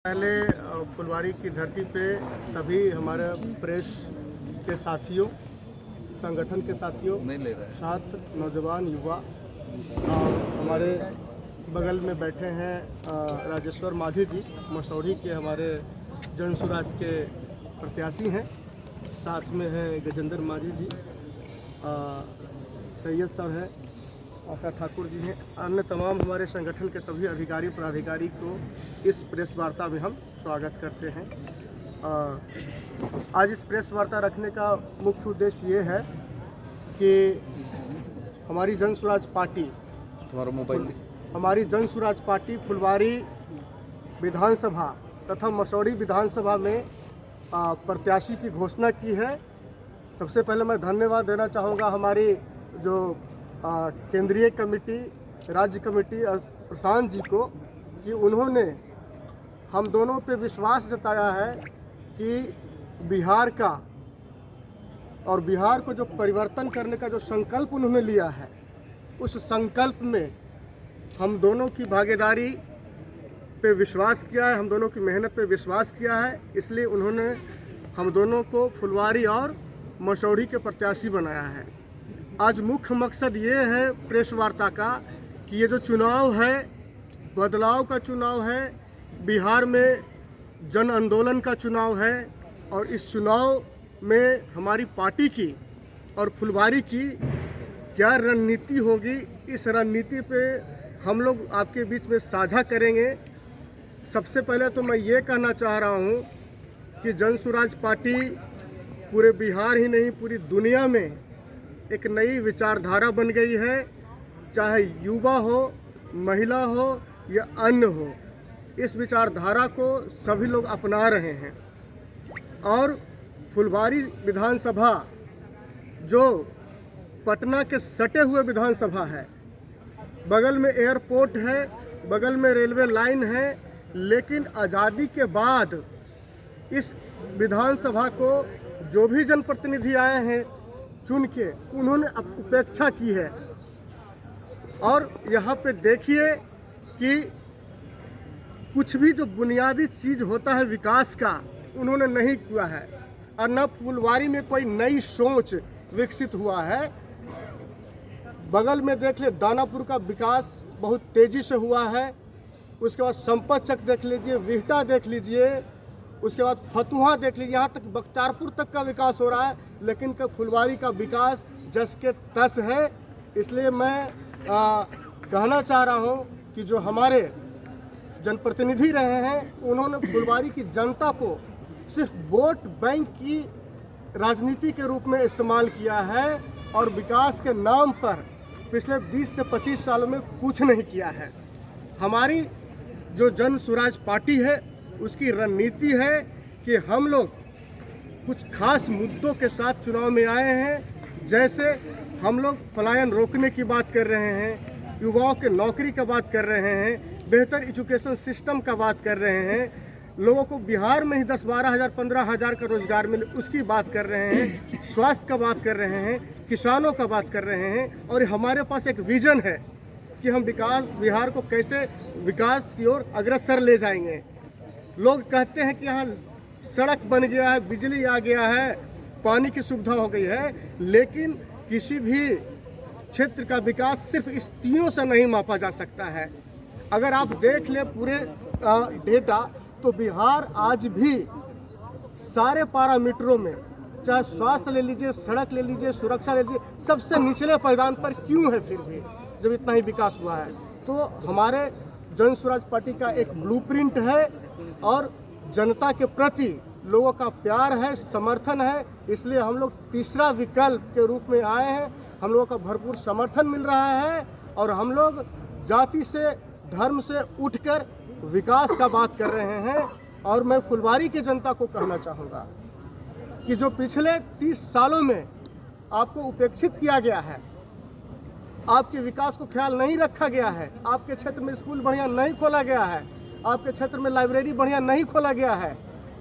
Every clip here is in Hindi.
पहले फुलवारी की धरती पे सभी हमारे प्रेस के साथियों, संगठन के साथियों, छात्र, नौजवान, युवा और हमारे बगल में बैठे हैं राजेश्वर माझी जी, मसौढ़ी के हमारे जन स्वराज के प्रत्याशी हैं। साथ में हैं गजेंद्र माझी जी, सैयद सर हैं, आशा ठाकुर जी हैं, अन्य तमाम हमारे संगठन के सभी अधिकारी पदाधिकारी को इस प्रेस वार्ता में हम स्वागत करते हैं। आज इस प्रेस वार्ता रखने का मुख्य उद्देश्य ये है कि हमारी जन स्वराज पार्टी फुलवारी विधानसभा तथा मसौढ़ी विधानसभा में प्रत्याशी की घोषणा की है। सबसे पहले मैं धन्यवाद देना चाहूँगा हमारी जो केंद्रीय कमेटी, राज्य कमेटी प्रशांत जी को, कि उन्होंने हम दोनों पे विश्वास जताया है कि बिहार का और बिहार को जो परिवर्तन करने का जो संकल्प उन्होंने लिया है, उस संकल्प में हम दोनों की भागीदारी पे विश्वास किया है, हम दोनों की मेहनत पे विश्वास किया है। इसलिए उन्होंने हम दोनों को फुलवारी और मसौढ़ी के प्रत्याशी बनाया है। आज मुख्य मकसद ये है प्रेस वार्ता का कि ये जो चुनाव है, बदलाव का चुनाव है, बिहार में जन आंदोलन का चुनाव है और इस चुनाव में हमारी पार्टी की और फुलवारी की क्या रणनीति होगी, इस रणनीति पे हम लोग आपके बीच में साझा करेंगे। सबसे पहले तो मैं ये कहना चाह रहा हूँ कि जन स्वराज पार्टी पूरे बिहार ही नहीं, पूरी दुनिया में एक नई विचारधारा बन गई है। चाहे युवा हो, महिला हो या अन्य हो, इस विचारधारा को सभी लोग अपना रहे हैं। और फुलवारी विधानसभा जो पटना के सटे हुए विधानसभा है, बगल में एयरपोर्ट है, बगल में रेलवे लाइन है, लेकिन आज़ादी के बाद इस विधानसभा को जो भी जनप्रतिनिधि आए हैं चुन के, उन्होंने उपेक्षा की है। और यहाँ पे देखिए कि कुछ भी जो बुनियादी चीज़ होता है विकास का, उन्होंने नहीं किया है। और न फुलवारी में कोई नई सोच विकसित हुआ है। बगल में देख ले, दानापुर का विकास बहुत तेज़ी से हुआ है। उसके बाद संपत चक देख लीजिए, विहटा देख लीजिए, उसके बाद फतुहा देख लीजिए, यहाँ तक बख्तियारपुर तक का विकास हो रहा है। लेकिन फुलवारी का विकास जस के तस है। इसलिए मैं कहना चाह रहा हूँ कि जो हमारे जनप्रतिनिधि रहे हैं, उन्होंने फुलवारी की जनता को सिर्फ वोट बैंक की राजनीति के रूप में इस्तेमाल किया है और विकास के नाम पर पिछले 20 से 25 सालों में कुछ नहीं किया है। हमारी जो जन स्वराज पार्टी है, उसकी रणनीति है कि हम लोग कुछ खास मुद्दों के साथ चुनाव में आए हैं। जैसे हम लोग पलायन रोकने की बात कर रहे हैं, युवाओं के नौकरी का बात कर रहे हैं, बेहतर एजुकेशन सिस्टम का बात कर रहे हैं, लोगों को बिहार में ही 10-12 हज़ार 15 हज़ार का रोजगार मिले उसकी बात कर रहे हैं, स्वास्थ्य का बात कर रहे हैं, किसानों का बात कर रहे हैं। और हमारे पास एक विजन है कि हम बिहार को कैसे विकास की ओर अग्रसर ले जाएंगे। लोग कहते हैं कि यहाँ सड़क बन गया है, बिजली आ गया है, पानी की सुविधा हो गई है, लेकिन किसी भी क्षेत्र का विकास सिर्फ इस तीनों से नहीं मापा जा सकता है। अगर आप देख लें पूरे डेटा, तो बिहार आज भी सारे पैरामीटरों में, चाहे स्वास्थ्य ले लीजिए, सड़क ले लीजिए, सुरक्षा ले लीजिए, सबसे निचले पायदान पर क्यों है फिर भी, जब इतना ही विकास हुआ है। तो हमारे जन स्वराज पार्टी का एक ब्लूप्रिंट है और जनता के प्रति लोगों का प्यार है, समर्थन है। इसलिए हम लोग तीसरा विकल्प के रूप में आए हैं। हम लोगों का भरपूर समर्थन मिल रहा है और हम लोग जाति से, धर्म से उठकर विकास का बात कर रहे हैं। और मैं फुलवारी की जनता को कहना चाहूँगा कि जो पिछले 30 सालों में आपको उपेक्षित किया गया है, आपके विकास को ख्याल नहीं रखा गया है, आपके क्षेत्र में स्कूल बढ़िया नहीं खोला गया है, आपके क्षेत्र में लाइब्रेरी बढ़िया नहीं खोला गया है,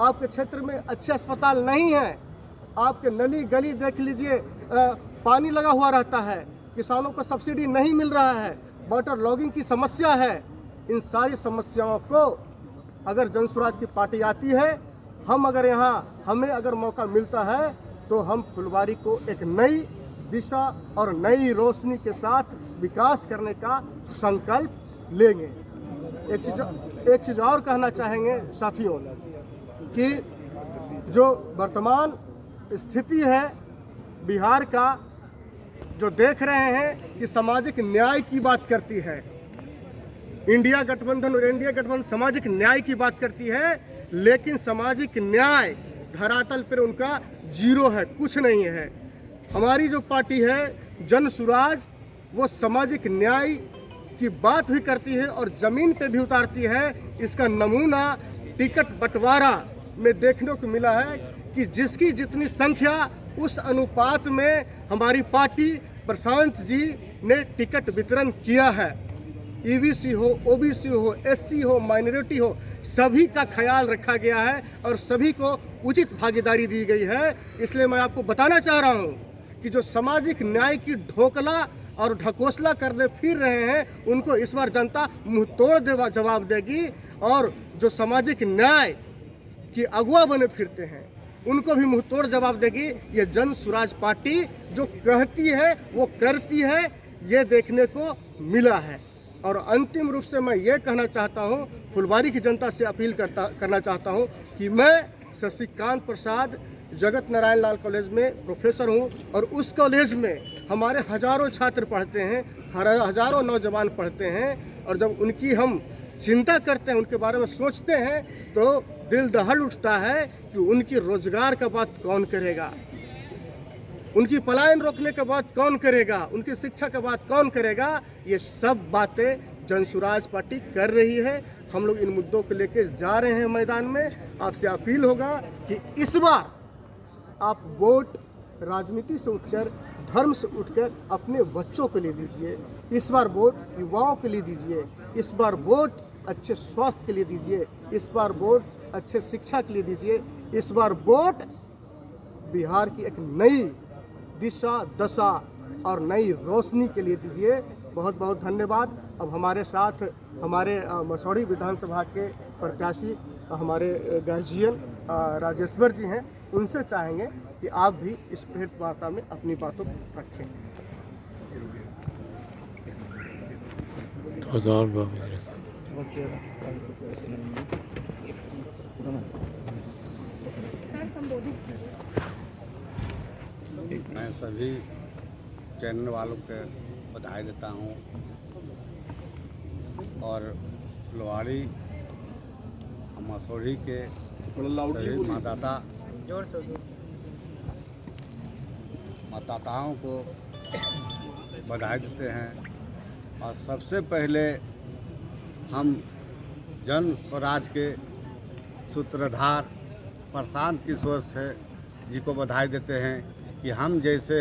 आपके क्षेत्र में अच्छे अस्पताल नहीं है, आपके नली गली देख लीजिए पानी लगा हुआ रहता है, किसानों को सब्सिडी नहीं मिल रहा है, वाटर लॉगिंग की समस्या है। इन सारी समस्याओं को अगर जन स्वराज की पार्टी आती है, हम अगर यहाँ हमें अगर मौका मिलता है तो हम फुलवारी को एक नई दिशा और नई रोशनी के साथ विकास करने का संकल्प लेंगे। एक चीज़ और कहना चाहेंगे साथियों कि जो वर्तमान स्थिति है बिहार का, जो देख रहे हैं कि सामाजिक न्याय की बात करती है, इंडिया गठबंधन और एनडीए गठबंधन सामाजिक न्याय की बात करती है, लेकिन सामाजिक न्याय धरातल पर उनका जीरो है, कुछ नहीं है। हमारी जो पार्टी है जन स्वराज, वो सामाजिक न्याय की बात भी करती है और ज़मीन पे भी उतारती है। इसका नमूना टिकट बंटवारा में देखने को मिला है कि जिसकी जितनी संख्या उस अनुपात में हमारी पार्टी प्रशांत जी ने टिकट वितरण किया है। ईबीसी हो, ओबीसी हो, एससी हो, माइनॉरिटी हो, सभी का ख्याल रखा गया है और सभी को उचित भागीदारी दी गई है। इसलिए मैं आपको बताना चाह रहा हूं कि जो सामाजिक न्याय की ढोकला और ढकोसला करने फिर रहे हैं, उनको इस बार जनता मुंहतोड़ जवाब देगी। और जो सामाजिक न्याय की अगुआ बने फिरते हैं, उनको भी मुंहतोड़ जवाब देगी। ये जन स्वराज पार्टी जो कहती है वो करती है, ये देखने को मिला है। और अंतिम रूप से मैं ये कहना चाहता हूँ, फुलवारी की जनता से अपील करना चाहता हूँ कि मैं शशिकांत प्रसाद जगत नारायण लाल कॉलेज में प्रोफेसर हूँ और उस कॉलेज में हमारे हज़ारों छात्र पढ़ते हैं, हज़ारों नौजवान पढ़ते हैं। और जब उनकी हम चिंता करते हैं, उनके बारे में सोचते हैं, तो दिल दहल उठता है कि उनकी रोजगार का बात कौन करेगा, उनकी पलायन रोकने का बात कौन करेगा, उनकी शिक्षा का बात कौन करेगा। ये सब बातें जन स्वराज पार्टी कर रही है। हम लोग इन मुद्दों को लेकर जा रहे हैं मैदान में। आपसे अपील होगा कि इस बार आप वोट राजनीति से उठकर, धर्म से उठकर अपने बच्चों के लिए दीजिए। इस बार वोट युवाओं के लिए दीजिए। इस बार वोट अच्छे स्वास्थ्य के लिए दीजिए। इस बार वोट अच्छे शिक्षा के लिए दीजिए। इस बार वोट बिहार की एक नई दिशा, दशा और नई रोशनी के लिए दीजिए। बहुत बहुत धन्यवाद। अब हमारे साथ हमारे मसौढ़ी विधानसभा के प्रत्याशी हमारे गार्जियन राजेश्वर जी हैं, उनसे चाहेंगे कि आप भी इस भेंट वार्ता में अपनी बातों को रखें। मैं सभी चैनल वालों के बधाई देता हूं और फुलवारी मसौढ़ी के सभी मतदाताओं को बधाई देते हैं। और सबसे पहले हम जन स्वराज के सूत्रधार प्रशांत किशोर जी को बधाई देते हैं कि हम जैसे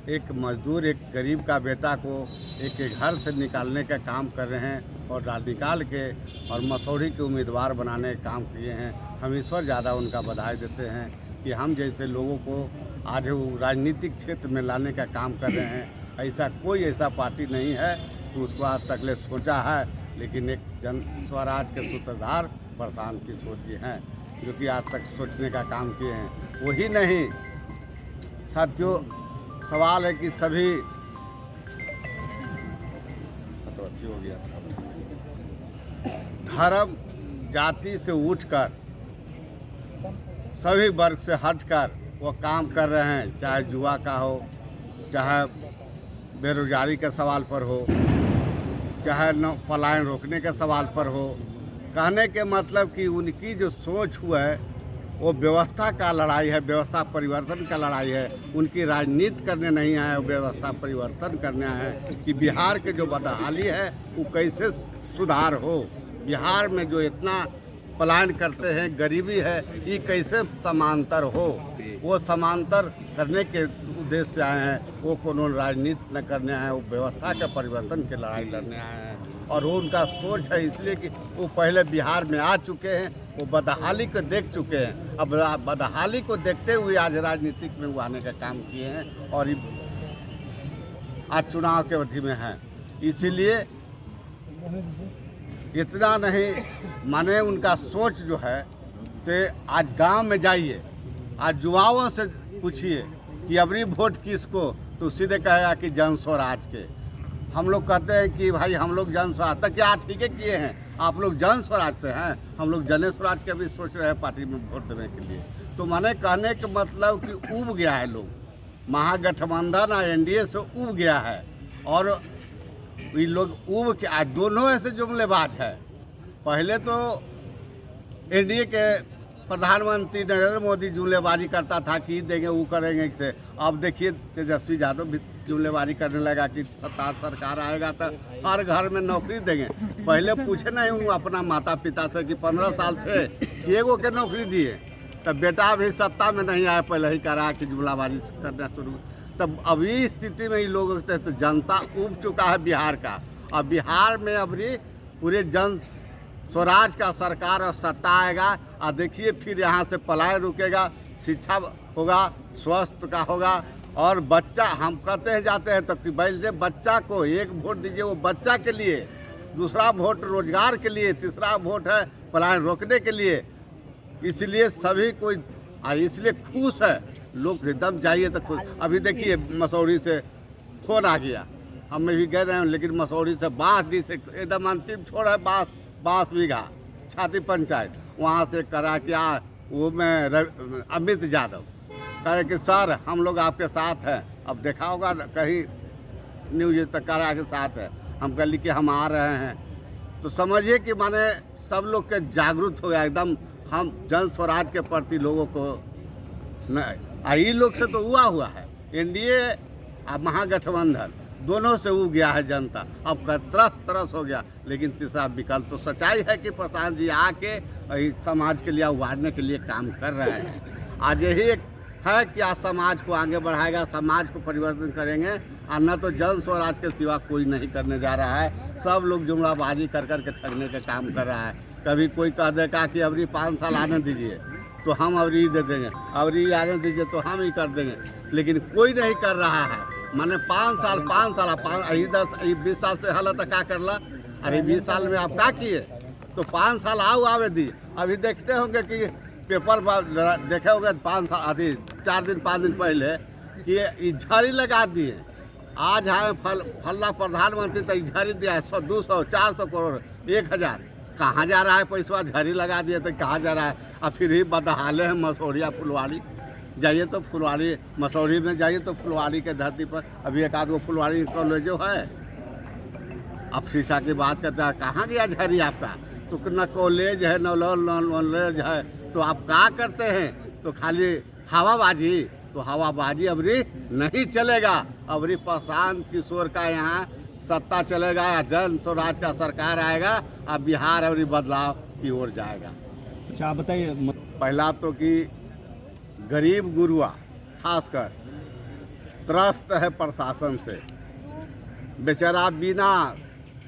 एक मजदूर, एक गरीब का बेटा को एक घर से निकालने का काम कर रहे हैं और निकाल के और मसौढ़ी के उम्मीदवार बनाने का काम किए हैं। हम ईश्वर ज़्यादा उनका बधाई देते हैं कि हम जैसे लोगों को आज राजनीतिक क्षेत्र में लाने का काम कर रहे हैं। ऐसा पार्टी नहीं है कि उसको आज तक ले सोचा है, लेकिन एक जन स्वराज के सूत्रधार प्रशांत किशोर जी हैं जो कि आज तक सोचने का काम किए हैं। वही नहीं साथियों, सवाल है कि सभी हो गया था, धर्म जाति से उठकर सभी वर्ग से हटकर वो काम कर रहे हैं, चाहे जुआ का हो, चाहे बेरोजगारी के सवाल पर हो, चाहे पलायन रोकने के सवाल पर हो। कहने के मतलब कि उनकी जो सोच हुआ है वो व्यवस्था का लड़ाई है, व्यवस्था परिवर्तन का लड़ाई है। उनकी राजनीति करने नहीं आए, व्यवस्था परिवर्तन करने आए कि बिहार के जो बदहाली है वो कैसे सुधार हो। बिहार में जो इतना पलायन करते हैं, गरीबी है, ये कैसे समांतर हो। वो समांतर करने के उद्देश्य से आए हैं। वो कोनो राजनीति न करने आए, वो व्यवस्था के परिवर्तन की लड़ाई लड़ने आए हैं। और वो उनका सोच है, इसलिए कि वो पहले बिहार में आ चुके हैं, वो बदहाली को देख चुके हैं। अब बदहाली को देखते हुए आज राजनीतिक में वो आने का काम किए हैं और आज चुनाव के अवधि में हैं। इसीलिए इतना नहीं, माने उनका सोच जो है से आज गांव में जाइए, आज युवाओं से पूछिए कि अबरी वोट किसको, तो सीधे कहेगा कि जन स्वराज के। हम लोग कहते हैं कि भाई हम लोग जन स्वराज, तक क्या ठीक है किए हैं, आप लोग जन स्वराज से हैं, हम लोग जन स्वराज के भी सोच रहे हैं पार्टी में वोट देने के लिए। तो माने कहने का मतलब कि उब गया है लोग, महागठबंधन और एनडीए से उब गया है। और ये लोग उब के आज दोनों ऐसे जुमलेबाज है। पहले तो एनडीए के प्रधानमंत्री नरेंद्र मोदी जुमलेबाजी करता था कि देंगे वो करेंगे से, अब देखिए तेजस्वी यादव भी जुमलेबाजी करने लगा कि सत्ता सरकार आएगा तो हर घर में नौकरी देंगे। पहले पूछे नहीं उन अपना माता पिता से कि 15 साल थे कि एगो के नौकरी दिए, तब बेटा भी सत्ता में नहीं आया, पहले ही करा कि जुमलाबाजी करना शुरू। तब अभी स्थिति में ये लोगों से तो जनता उब चुका है बिहार का। और बिहार में अभी पूरे जन स्वराज का सरकार और सत्ता आएगा। और देखिए फिर यहाँ से पलायन रुकेगा, शिक्षा होगा, स्वास्थ्य का होगा। और बच्चा हम कहते हैं जाते हैं तो कि भाई से बच्चा को एक वोट दीजिए, वो बच्चा के लिए, दूसरा वोट रोजगार के लिए, तीसरा वोट है पलायन रोकने के लिए। इसलिए सभी कोई इसलिए खुश है लोग, एकदम जाइए तो खुश। अभी देखिए मसौरी से फोन आ गया, हम भी गए रहे हैं, लेकिन मसौरी से बांसडी से एकदम अंतिम छोड़ है, बांस बीघा छाती पंचायत, वहाँ से करा क्या वो मैं अमित यादव कहे कि सर हम लोग आपके साथ हैं। अब देखा होगा कहीं न्यूज तक करा के साथ है, हम कह ली कि हम आ रहे हैं। तो समझिए कि माने सब लोग के जागरूक हो गया एकदम, हम जन स्वराज के प्रति लोगों को ये लोग से तो हुआ है। एनडीए और महागठबंधन दोनों से उग गया है जनता, अब तरस हो गया। लेकिन तीसरा विकल्प तो सच्चाई है कि प्रशांत जी आके समाज के लिए उभारने के लिए काम कर रहे हैं। आज यही एक है कि आज समाज को आगे बढ़ाएगा, समाज को परिवर्तन करेंगे, और न तो जन स्वराज के सिवा कोई नहीं करने जा रहा है। सब लोग जुमलाबाजी कर के ठगने का काम कर रहा है। कभी कोई कह देगा कि अबरी 5 साल आने दीजिए तो हम अबरी दे देंगे, अबरी आने दीजिए तो हम ही कर देंगे, लेकिन कोई नहीं कर रहा है। माने 5 साल 20 साल से हालत क्या करला, अरे 20 साल में आप क्या किए, तो 5 साल आवे दी। अभी देखते होंगे कि पेपर देखे होंगे 5 साल आदि 4 दिन 5 दिन पहले कि झाड़ी लगा दिए। आज है फल्ला प्रधानमंत्री तो झाड़ी दिया है 100 200 400 करोड़ 1000, कहाँ जा रहा है पैसा, झाड़ी लगा दिए तो कहाँ जा रहा है। और फिर ही बदहाले हैं मसौरिया फुलवाड़ी, जाइए तो फुलवाड़ी मसौरी में जाइए तो फुलवाड़ी के धरती पर अभी एक आध वो फुलवाड़ी कॉलेजो है। अब शीशा की बात करते हैं, कहाँ गया झाड़ी आपका, तो न कॉलेज है न नॉलेज है, तो आप क्या करते हैं, तो खाली हवाबाजी। तो हवाबाजी अबरी नहीं चलेगा, अबरी प्रशांत किशोर का यहाँ सत्ता चलेगा, जन स्वराज का सरकार आएगा और बिहार अबरी बदलाव की ओर जाएगा। अच्छा आप बताइए। पहला तो कि गरीब गुरुआ खासकर त्रस्त है प्रशासन से, बेचारा बिना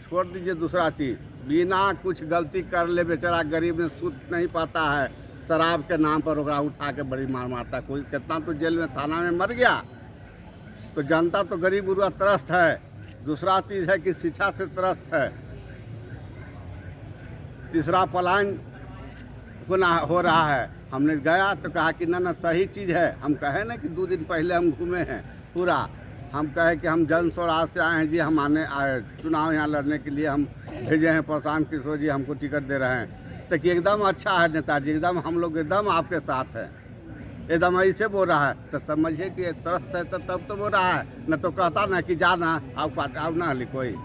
छोड़ दीजिए दूसरा चीज़, बिना कुछ गलती कर ले बेचारा गरीब ने सूत नहीं पाता है, शराब के नाम पर ओकरा उठा के बड़ी मार मारता। कोई कितना तो जेल में थाना में मर गया। तो जनता तो गरीब गुरुआ त्रस्त है। दूसरा चीज़ है कि शिक्षा से त्रस्त है। तीसरा पलायन हो रहा है। हमने गया तो कहा कि ना सही चीज़ है। हम कहे ना कि 2 दिन पहले हम घूमे हैं पूरा, हम कहे कि हम जन स्वराज से आए हैं जी, हम आए चुनाव यहाँ लड़ने के लिए हम भेजे हैं, प्रशांत किशोर जी हमको टिकट दे रहे हैं। तो कि एकदम अच्छा है नेताजी, एकदम हम लोग एकदम आपके साथ हैं, एकदम ऐसे बोल रहा है। तो समझिए कि त्रस्त है तो तब तो बोल रहा है, न तो कहता ना कि जाना आप ना हली कोई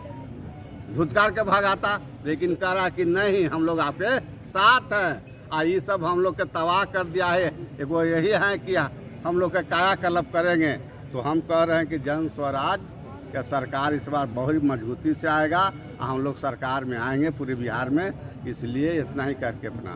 धुतकार के भागाता, लेकिन कह रहा कि नहीं हम लोग आपके साथ हैं। ये सब हम लोग के तबाह कर दिया है। एगो यही है कि हम लोग का कायाकल्प करेंगे। तो हम कह रहे हैं कि जन स्वराज का सरकार इस बार बहुत मजबूती से आएगा, हम लोग सरकार में आएंगे पूरे बिहार में। इसलिए इतना ही करके अपना